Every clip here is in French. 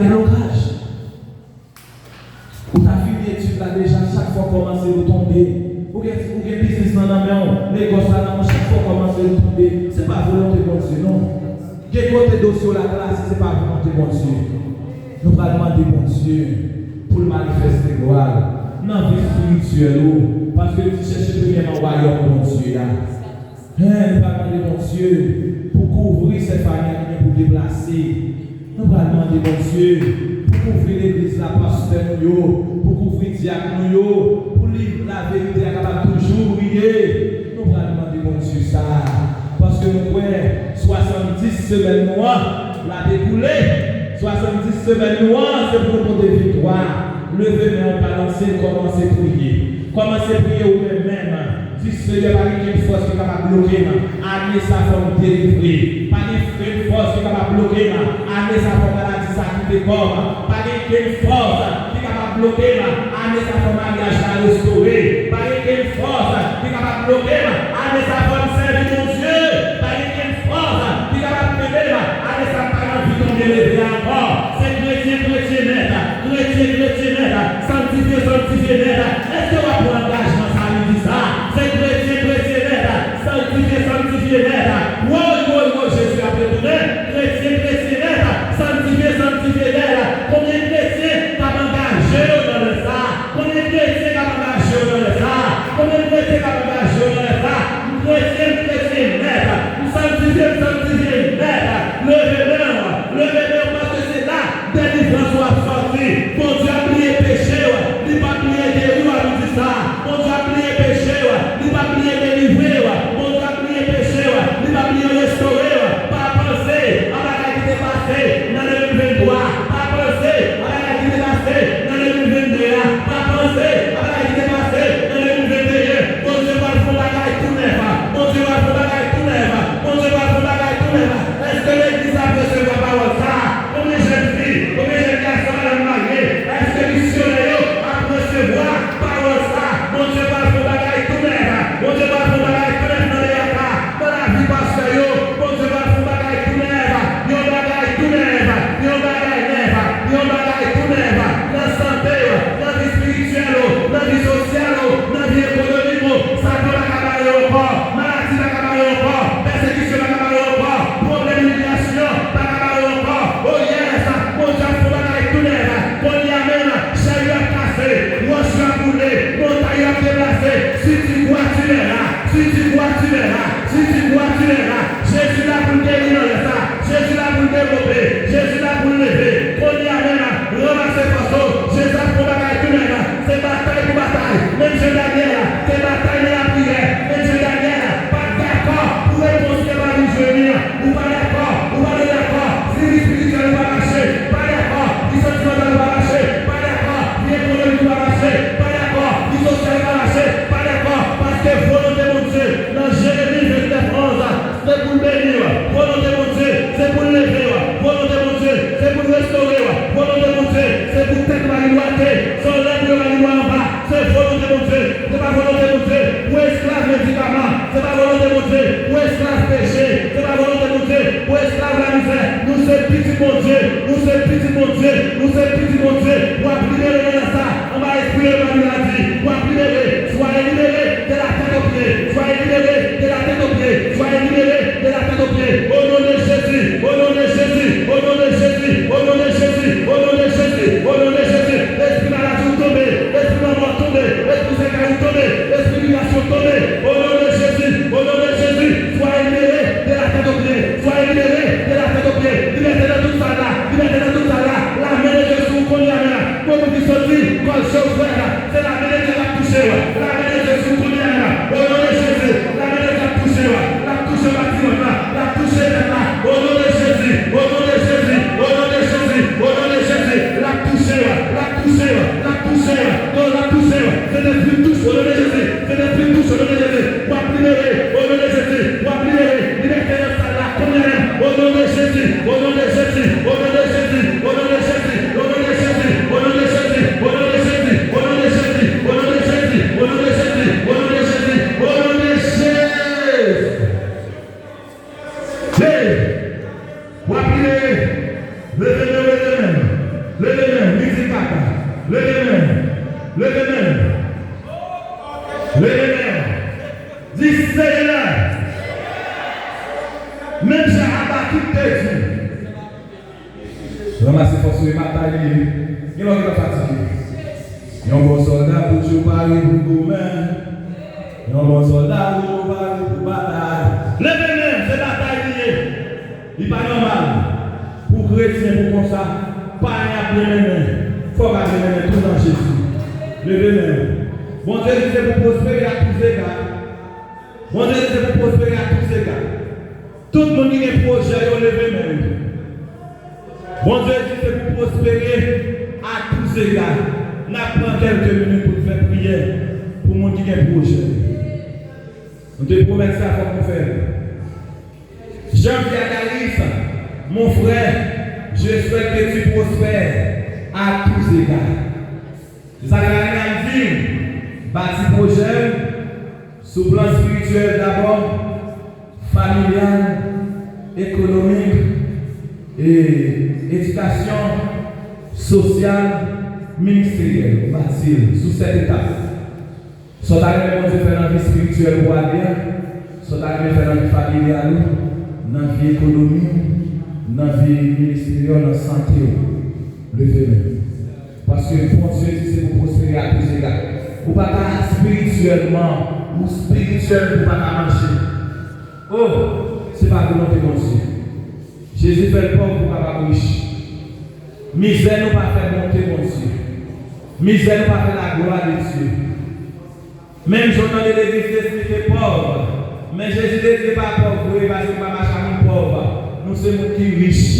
blocage. Ou ta fini étude là déjà, chaque fois commencer à tomber. Ou bien business dans la main, négoce là, chaque fois commencer à tomber. C'est pas volonté de Dieu, non. Quel côté dossier la classe, c'est pas volonté de Dieu. Nous allons demander bon Dieu pour manifester gloire dans la vie spirituelle. Parce que tu cherches premièrement le royaume de Dieu là. Nous allons demander bon Dieu pour couvrir ces familles qui pour déplacer. Nous allons demander bon Dieu pour couvrir l'église, la pasteur, pour couvrir le diacre, pour lire la vérité, capable toujours briller. Nous allons demander bon Dieu ça. Parce que nous voyons 70 semaines noires, la découlée. 70 semaines noires, c'est pour nous de victoire. Levez-moi, balancez, commencez à prier. Commencez à prier vous-même. Si Seigneur pas une force qui est capable de bloquer, amenez sa forme délivrée. Pas une force qui est capable de bloquer, amenez sa forme maladie, ça qui décore. Pas une force qui est capable de bloquer, amenez sa forme mariage à restaurer. Pas une force qui est capable de bloquer, amenez sa forme servir mon Dieu. Pas une force qui est capable de bloquer, amenez sa parole qui tombe élevé encore. C'est chrétien net, sanctifié net. Est-ce que vous avez un engagement, ça lui dit ça? C'est chrétien net, sanctifié net. Wow, Jésus a retourné. Chrétien net, sanctifié net. Combien de chrétiens t'as engagé dans le ça? Combien de chrétiens t'as engagé dans le ça? Combien de chrétiens t'as engagé dans le ça? Chrétien net, sanctifié net. Levez-le, parce que c'est là, délivrance soit sortie. Bon Dieu a plié péché, il va plier guérir, on dit ça. Bon Dieu a plié péché, il va plier délivrer. Bon Dieu a plié péché, il va plier restaurer. Pas penser à la qui est passée dans le 2023. Pas penser à la qui est passée dans le 2022. Pas penser à la qui est passée dans le 2021. Bon Dieu va faire la caille tout neuf. Bon Dieu va faire la caille tout neuf. Bon Dieu va faire la caille tout neuf. Est-ce que l'église a besoin de la parole ça? Combien de jeunes filles, combien de jeunes garçons à la mariée? Est-ce que les missionnaires a recevoir parole ça? Bon Dieu va faire la caille tout neuf. Bon Dieu va faire la caille tout neuf dans les accords. Dans la vie pasteur, bon Dieu va faire la caille tout neuf. Yon bagaille tout neuf. Yon bagaille neuf. Yon bagaille tout neuf. Dans la santé, dans la vie spirituelle, dans la vie sociale, dans la vie économique, ça peut la cabaye encore. Maladie la cabaye encore. Persécution la cabaye encore. Problème d'humiliation la cabaye encore. Oh yes, bon Dieu va faire la caille tout neuf. Bon Dieu amène, chariot a cassé, roche a boulé, montagne a déplacé. Si tu vois, tu verras. Si tu vois, tu verras. Si tu vois, tu verras. Jésus là pour guérir ça. Jésus là pour développer. Jésus là pour lever. Bon Dieu amène, ramasser forceau. Jésus là pour bagaille tout neuf. C'est bataille pour bataille. Même je Daniel, c'est bataille dans la prière. Même je Daniel, pas d'accord pour répondre ce que va nous venir. Ou pas d'accord, ou pas d'accord. Si l'esprit va marcher, pas d'accord. Si sentimental va marcher, pas d'accord. Si économique va marcher, pas d'accord. Si social va marcher, pas d'accord. Parce que volonté mon Dieu, dans Jérémie 29:11, c'est pour bénir. Volonté mon Dieu, c'est pour lever. Volonté mon Dieu, c'est pour restaurer. Volonté mon Dieu, c'est pour tête mariloiter. Son lèvre mariloiter en bas. C'est volonté mon Dieu. C'est pas volonté mon Dieu. Pour esclave médicament. C'est pas volonté mon Dieu. Pour esclave péché. C'est pas volonté mon Dieu. Pour esclave la misère. Nous sommes petits mon Dieu. Nous sommes petits mon Dieu. Nous sommes petits mon Dieu. Pour appliquer le ça. On va exprimer la maladie. Pour appliquer. Soyez libérés de la tête aux pieds. Soyez libérés de la tête aux pieds. Soyez libérés de la tête aux pieds. Au nom de Jésus. Au nom de Jésus. Au nom de Jésus. Au nom de Jésus. Au nom de Jésus. Au nom de Jésus. L'esprit maladie tombé. L'esprit mort tombé. L'esprit sécurité tombé. L'esprit libération tombé. Au nom de Jésus. Au nom de Jésus. Soyez libérés de la tête aux pieds. Soyez libérés de la tête aux pieds. Liberté dans tout ça là. Liberté dans tout ça là. La main de Jésus. Levez-les. Levez-les. Dis Seigneur. Même si Habakkuk te dit. Ramassez force de bataille. Il va fatigué. Il y a un bon soldat pour toujours parler pour gourmet. Il y a un bon soldat pour toujours parler pour bataille. Levez-les, c'est bataille liée. Il n'est pas normal. Pour chrétien, pour comme ça, pas un bien mené. Il faut pas bien tout dans Jésus. Levez-les. Bon Dieu, c'est pour prospérer à tous les gars. Bon Dieu, c'est pour prospérer à tous les gars. Tout le monde qui a un projet, levez-les. Bon Dieu, c'est pour prospérer à tous les gars. Nous prenons quelques minutes pour faire prière pour mon qui a un projet. Nous te promettons ça pour nous faire. Jean-Pierre Galis, mon frère, je souhaite que tu prospères à tous les gars. C'est ça que la dit. Bâti projet, sous plan spirituel d'abord, familial, économique et éducation sociale, ministérielle, bâti sous cette étape. Soit arrivé à faire dans la vie spirituelle pour aller, soit arrivé à faire dans la vie familiale, dans la vie économique, dans la vie ministérielle, dans la santé. Levez-les. Parce que bon Dieu dit c'est pour prospérer à tous les gars. Ou pas spirituellement, ou spirituellement, ou pas marcher. Oh, c'est pas volonté de Dieu. Jésus fait le pauvre pour pas riche. Misère nous pas faire monter mon Dieu. Misère nous pas faire la gloire de Dieu. Même si on a l'église expliqué pauvre, mais Jésus n'est pas pauvre, parce que pas marcher à pauvre. Nous sommes qui riches.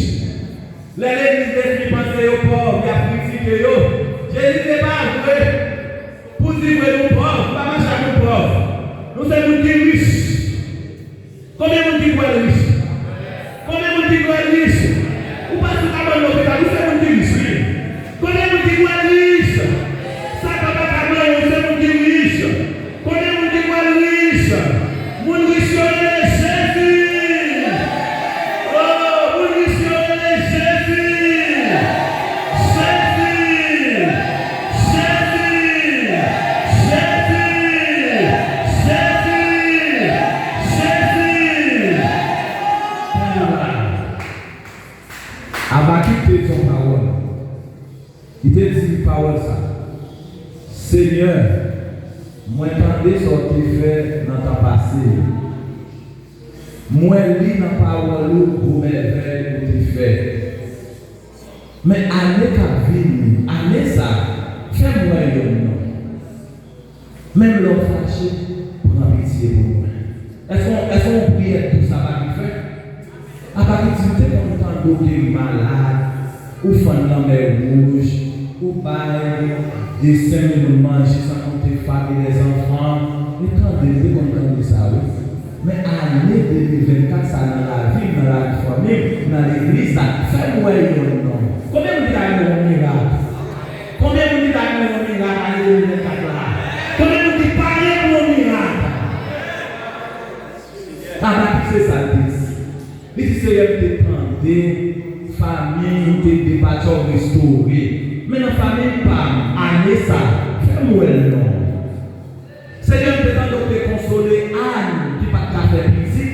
L'église explique penser aux pauvres, il a critiqué eux. Jésus n'est pas vrai. Pour dire que nous pauvres, pas marcher à nous pauvres. Nous sommes qui riches. Combien de gens qui sont riches? Combien de gens qui sont riches? Ou pas tout à l'heure, nous sommes qui riches. Combien de gens qui sont riches? Ça va pas nous sommes qui riches. Combien de gens qui sont riches? Mon riche est Jésus. Oh, mon riche est Jésus. Habakkuk te dit son parole. Il te dit parole ça. Seigneur, moi entendez ce que tu fais dans ton passé. Moi lis dans parole pour merveille que tu fais. Mais année qu'a venir, année ça, fais-moi un nom. Même l'homme fâché, prends pitié pour moi. Est-ce qu'on prie tout ça va lui faire? À partir de temps où tu es malade, ou fan dans les rouges, ou bail, des 5 minutes manger sans compter famille, les enfants, et quand tu es comme ça, mais année 2024, ça dans la vie, dans la famille, dans l'église, ça fais-moi un nom. Combien de temps on miracle? Combien de temps on miracle à 2024 là? Combien de temps parler pour miracle? C'est ça le dit. Les Seigneur te prendait, famille, te débattre, restaurer. Mais dans la famille, pas, année ça, fais-moi le nom. Seigneur te demande de te consoler, Anne, qui n'a pas de faire plaisir.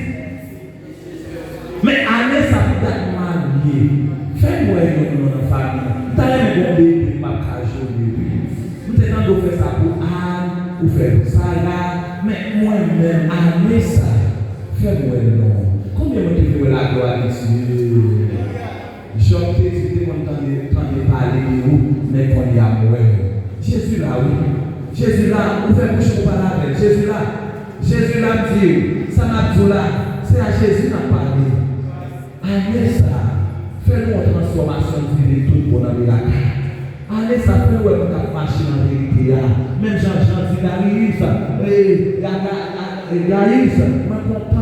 Mais année ça, peut être marié. Fais-moi le nom dans la famille. Tu as un bon bébé, tu n'as pas de bébé. Nous te demandons de faire ça pour Anne, ou faire pour Sarah. Mais moi-même, année ça, fais-moi le nom. Combien de temps la gloire de Dieu? Job te dit qu'on entendait parler de vous, mais qu'on y a mourir. Jésus là, oui. Jésus là, vous faites bouche pour parler avec. Jésus là dit, ça m'a dit là, c'est à Jésus qui a parlé. Allez ça, fais-nous une transformation de vie tout pour la vie. Allez ça, fais-nous une machine en vérité. Même Jean-Jean dit, Gaïs, moi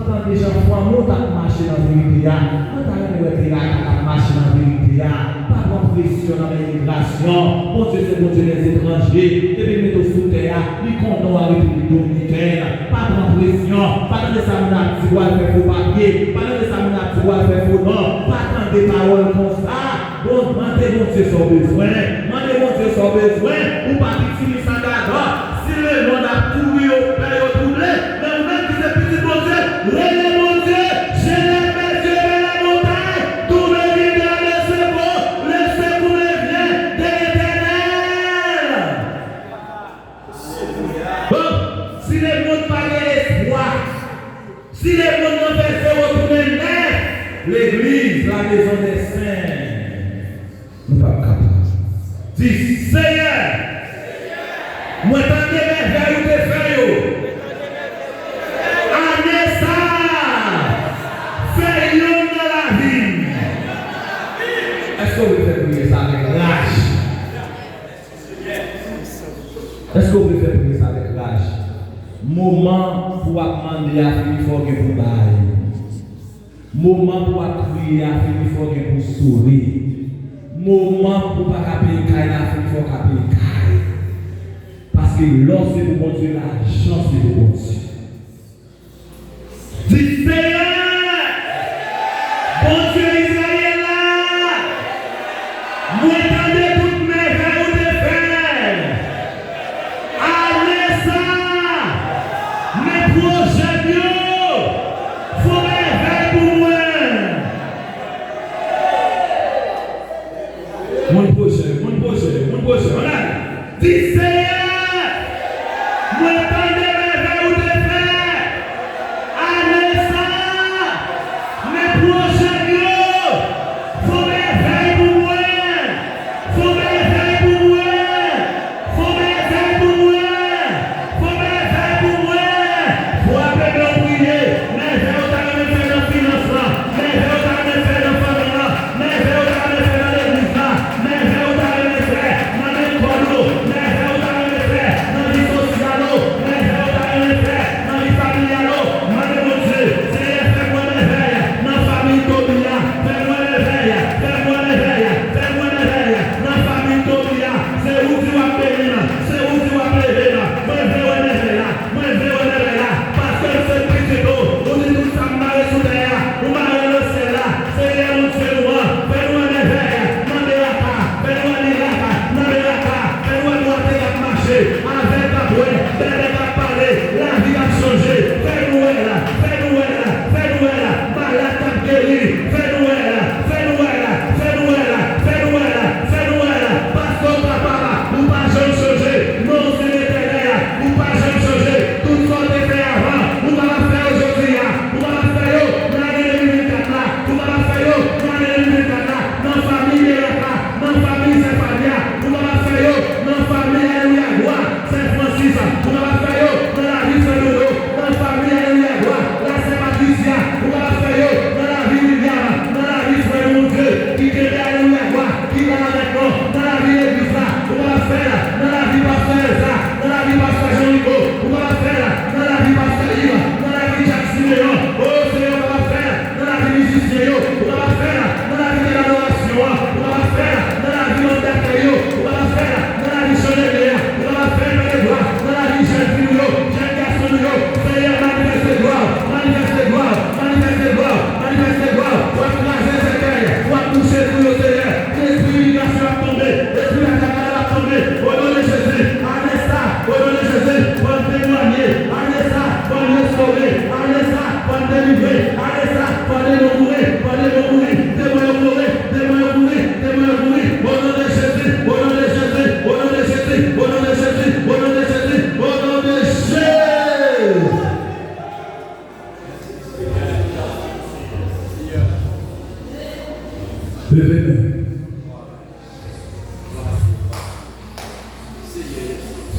quand des gens font un autre marché dans la vérité, quand tu as marché dans la vérité, pas de pression dans l'immigration, bon Dieu c'est bon Dieu les étrangers, depuis mettre sous terre, les condons à la République dominicaine, pas de pression, pas de ça on a dit faire faux papier, pas de ça on a dit faire faux nom, pas de paroles comme ça, Bon, demandez mon Dieu son besoin. Demandez mon Dieu son besoin. Ou pas utiliser ça d'accord. Si le monde a couru au père au troublé, mais même qui c'est petit mon Dieu, relève mon Dieu, je lève mes yeux vers la montagne, tout le vide dans le secours, le secours vient de l'Éternel. Bon, si le monde parlait espoir, si le monde ne fait se retourner net, l'église, la maison des saints, nous pas capables. Dis, Seigneur, moi t'en ai fait ou te fait. Année ça, fais l'homme dans la vie. Est-ce que vous pouvez prier ça avec rage? Est-ce que vous pouvez prier ça avec rage? Moment pour demander à Philippe, il faut que vous baillez. Moment pour crier à Philippe, il faut que vous souriez. Moment pour ne pas payer caille à Philippe, il faut que vous payer. Parce que lorsque vous bon Dieu, la chance de bon Dieu. Dis Seigneur, bon Dieu Israël là, moi tendez toutes mes frères ou des frères. Allez ça, mes projets faut faire pour moi. Mon projet, voilà. Dis Seigneur.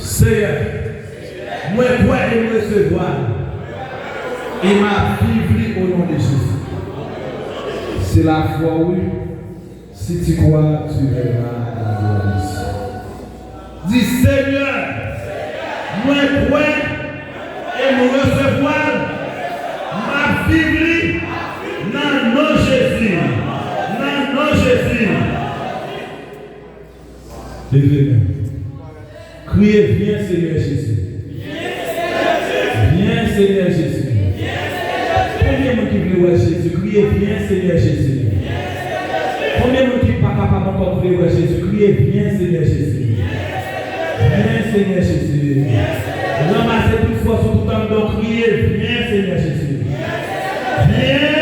Seigneur, moi crois et me recevoir et m'a vivre au nom de Jésus. C'est la foi, oui. Si tu crois, tu verras la gloire. Dis Seigneur, moi crois et me recevoir m'a vivre dans nom Jésus. Dans nom Jésus. Levez-moi. Criez, viens Seigneur Jésus. Viens Seigneur Jésus. Combien de gens qui veulent Jésus? Criez, viens Seigneur Jésus. Combien de gens qui ne sont pas capables encore crié, ouais, Jésus, criez, viens Seigneur Jésus. Viens Seigneur Jésus. Ramassez toute force, tout le temps, donc criez, viens Seigneur Jésus. Viens